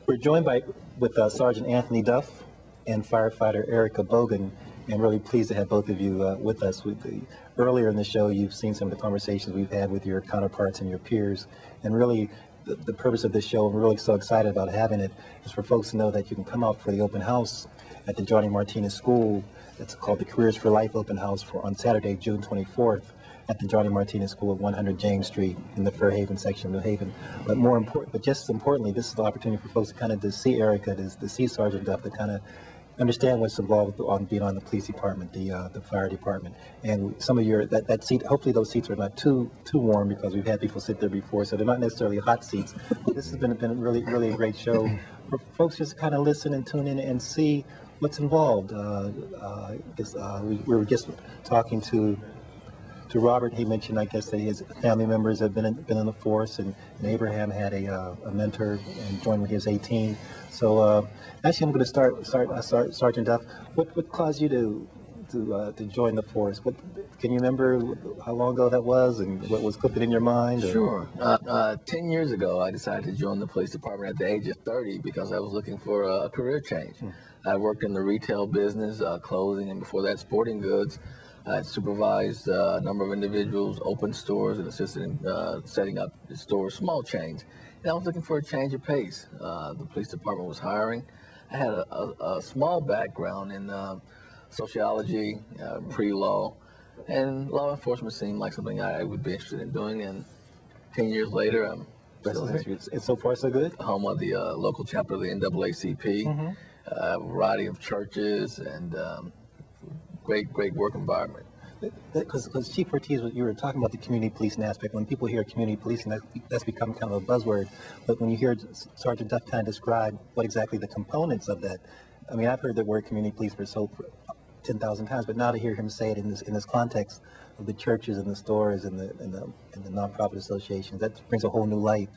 We're joined with Sergeant Anthony Duff and firefighter Erica Bogan, and really pleased to have both of you with us. Earlier in the show, you've seen some of the conversations we've had with your counterparts and your peers, and really the purpose of this show, and we're really so excited about having it, is for folks to know that you can come out for the open house at the Johnny Martinez School. It's called the Careers for Life Open House on Saturday, June 24th. At the Johnny Martinez School at 100 James Street in the Fairhaven section of New Haven. But just as importantly, this is the opportunity for folks to kind of to see Erica, to see Sergeant Duff, to kind of understand what's involved on being on the police department, the fire department. And some of that seat, hopefully those seats are not too warm, because we've had people sit there before, so they're not necessarily hot seats. This has been really a great show for folks just kind of listen and tune in and see what's involved. We were just talking to Robert. He mentioned, I guess, that his family members have been in the force, and Abraham had a mentor and joined when he was 18. So actually, I'm going to start Sergeant Duff. What caused you to join the force? Can you remember how long ago that was, and what was cooking in your mind? Or? Sure. 10 years ago, I decided to join the police department at the age of 30 because I was looking for a career change. I worked in the retail business, clothing, and before that, sporting goods. I supervised a number of individuals, opened stores, and assisted in setting up stores, small chains. And I was looking for a change of pace. The police department was hiring. I had a small background in sociology, pre-law, and law enforcement seemed like something I would be interested in doing. And 10 years later, I'm still here. And so far, so good? Home of the local chapter of the NAACP, a variety of churches, and great work environment. Because Chief Ortiz, you were talking about the community policing aspect. When people hear community policing, that's become kind of a buzzword. But when you hear Sergeant Duff kind of describe what exactly the components of that, I mean, I've heard the word community police for 10,000 times, but now to hear him say it in this context of the churches and the stores and the nonprofit associations, that brings a whole new light.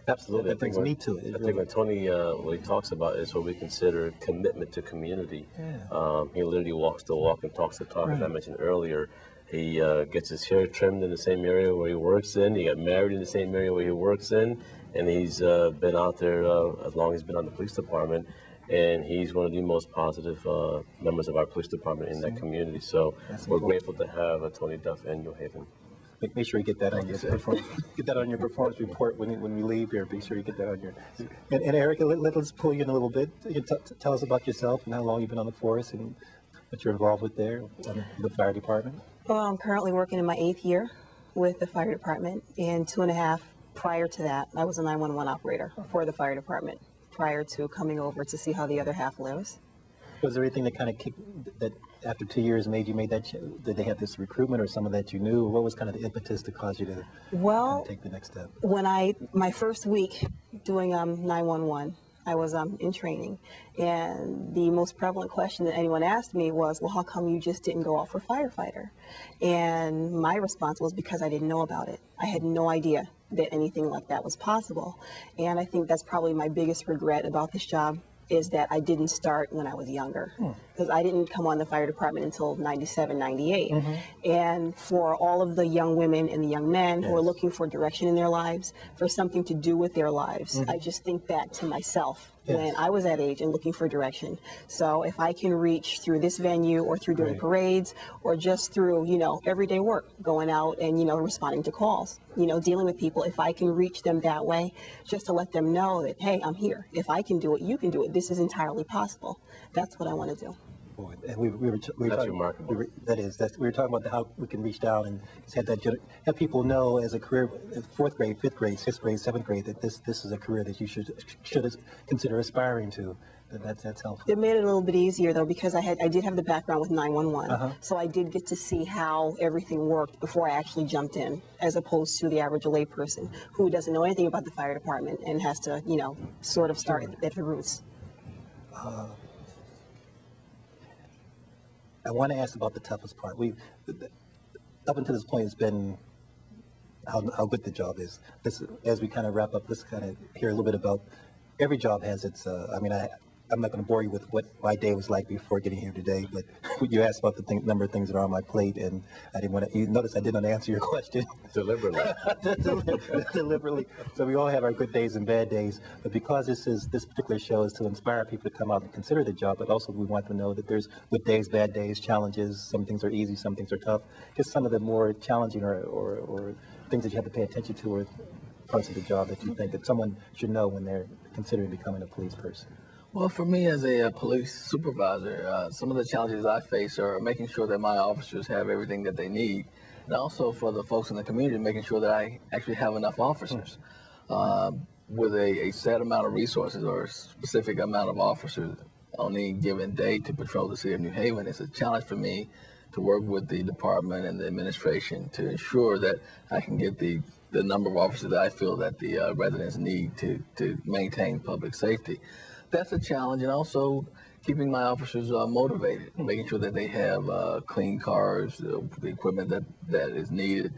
Absolutely. That brings me to it. I think when Tony, what he talks about is what we consider commitment to community. Yeah. He literally walks the walk and talks the talk, as I mentioned earlier. He gets his hair trimmed in the same area where he works in. He got married in the same area where he works in. And he's been out there as long as he's been on the police department. And he's one of the most positive members of our police department in that community. So we're grateful to have Tony Duff in New Haven. Make sure you get that on your performance report when we leave here. Be sure you get that on your. And Erica, let's pull you in a little bit. You can tell us about yourself and how long you've been on the force and what you're involved with there on the fire department. Well, I'm currently working in my 8th year with the fire department, and 2.5 prior to that, I was a 911 operator for the fire department prior to coming over to see how the other half lives. Was there anything that kind of that after 2 years made that? Did they have this recruitment or some of that you knew? Or what was kind of the impetus to cause you to kind of take the next step? When my first week doing 911, I was in training, and the most prevalent question that anyone asked me was, well, how come you just didn't go out for firefighter? And my response was, because I didn't know about it. I had no idea that anything like that was possible. And I think that's probably my biggest regret about this job, is that I didn't start when I was younger, because I didn't come on the fire department until 97, 98. And for all of the young women and the young men who are looking for direction in their lives, for something to do with their lives, I just think back to myself when I was that age and looking for direction. So if I can reach through this venue or through doing parades or just through, everyday work, going out and, responding to calls, dealing with people, if I can reach them that way, just to let them know that, hey, I'm here. If I can do it, you can do it. This is entirely possible. That's what I want to do. Boy, and we were that's remarkable. We were talking about how we can reach down and have people know as a career, 4th grade, 5th grade, 6th grade, 7th grade, that this is a career that you should consider aspiring to. That's helpful. It made it a little bit easier though, because I did have the background with 911, so I did get to see how everything worked before I actually jumped in, as opposed to the average layperson who doesn't know anything about the fire department and has to, sort of start at the roots. I want to ask about the toughest part. Up until this point, it's been how good the job is. As we kind of wrap up, let's kind of hear a little bit about. Every job has its. I I'm not going to bore you with what my day was like before getting here today, but you asked about the number of things that are on my plate, and I didn't want to. You notice I did not answer your question. Deliberately. Deliberately. So we all have our good days and bad days, but because this particular show is to inspire people to come out and consider the job, but also we want them to know that there's good days, bad days, challenges. Some things are easy, some things are tough. Just some of the more challenging or things that you have to pay attention to, or parts of the job that you think that someone should know when they're considering becoming a police person. Well, for me as a police supervisor, some of the challenges I face are making sure that my officers have everything that they need, and also for the folks in the community, making sure that I actually have enough officers. With a set amount of resources or a specific amount of officers on any given day to patrol the city of New Haven, it's a challenge for me to work with the department and the administration to ensure that I can get the number of officers that I feel that the residents need to maintain public safety. That's a challenge, and also keeping my officers motivated, making sure that they have clean cars, the equipment that is needed,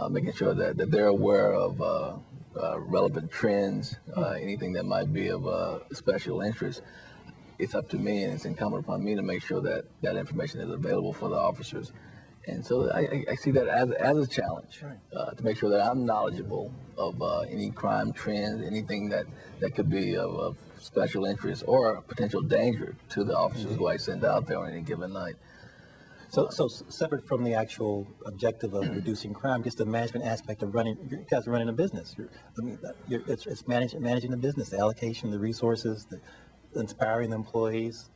making sure that they're aware of relevant trends, anything that might be of special interest. It's up to me, and it's incumbent upon me to make sure that that information is available for the officers. And so I see that as a challenge, to make sure that I'm knowledgeable of any crime trends, anything that could be of special interest or potential danger to the officers who I send out there on any given night. So separate from the objective of reducing crime, just the management aspect of running. You guys are running a business. It's managing the business, the allocation, the resources, the inspiring the employees,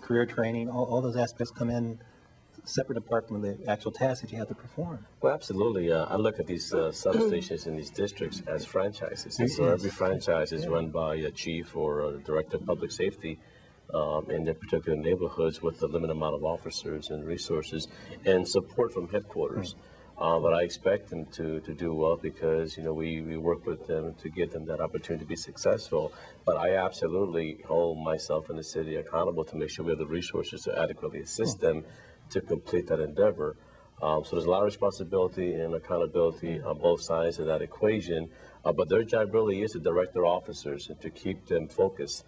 career training. All those aspects come in separate apart from the actual tasks that you have to perform. Well, absolutely. I look at these substations in these districts as franchises. And so every franchise is run by a chief or a director of public safety in their particular neighborhoods with a limited amount of officers and resources and support from headquarters. But I expect them to do well because, we work with them to give them that opportunity to be successful. But I absolutely hold myself and the city accountable to make sure we have the resources to adequately assist them to complete that endeavor. So there's a lot of responsibility and accountability on both sides of that equation, but their job really is to direct their officers and to keep them focused.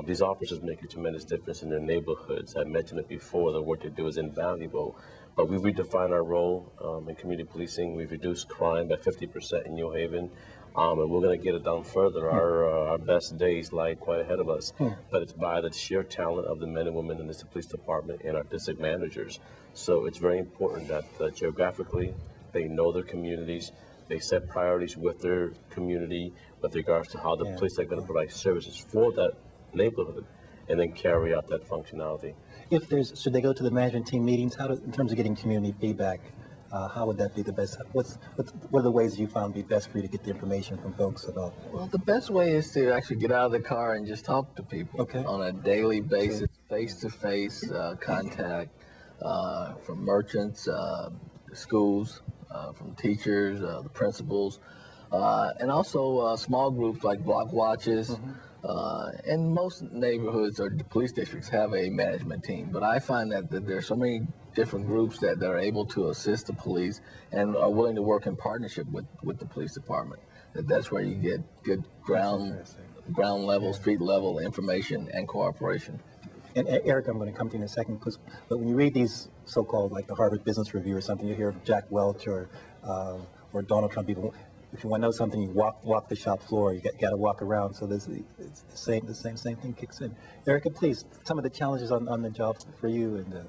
These officers make a tremendous difference in their neighborhoods. I mentioned it before, the work they do is invaluable, but we've redefined our role in community policing. We've reduced crime by 50% in New Haven. And we're going to get it down further. Our best days lie quite ahead of us, but it's by the sheer talent of the men and women in this police department and our district managers. So it's very important that geographically they know their communities, they set priorities with their community with regards to how the police are going to provide services for that neighborhood, and then carry out that functionality. Should they go to the management team meetings? In terms of getting community feedback? How would that be the best? What are the ways you found be best for you to get the information from folks about? Well, the best way is to actually get out of the car and just talk to people on a daily basis, face-to-face contact from merchants, schools, from teachers, the principals, and also small groups like block watches. And most neighborhoods or police districts have a management team, but I find that there are so many different groups that are able to assist the police and are willing to work in partnership with the police department. That's where you get good ground level, street level information and cooperation. And Eric, I'm going to come to you in a second, but when you read these so-called, like the Harvard Business Review or something, you hear of Jack Welch or Donald Trump. People, if you want to know something, you walk the shop floor. You got to walk around. So it's the same thing kicks in. Erica, please, some of the challenges on the job for you and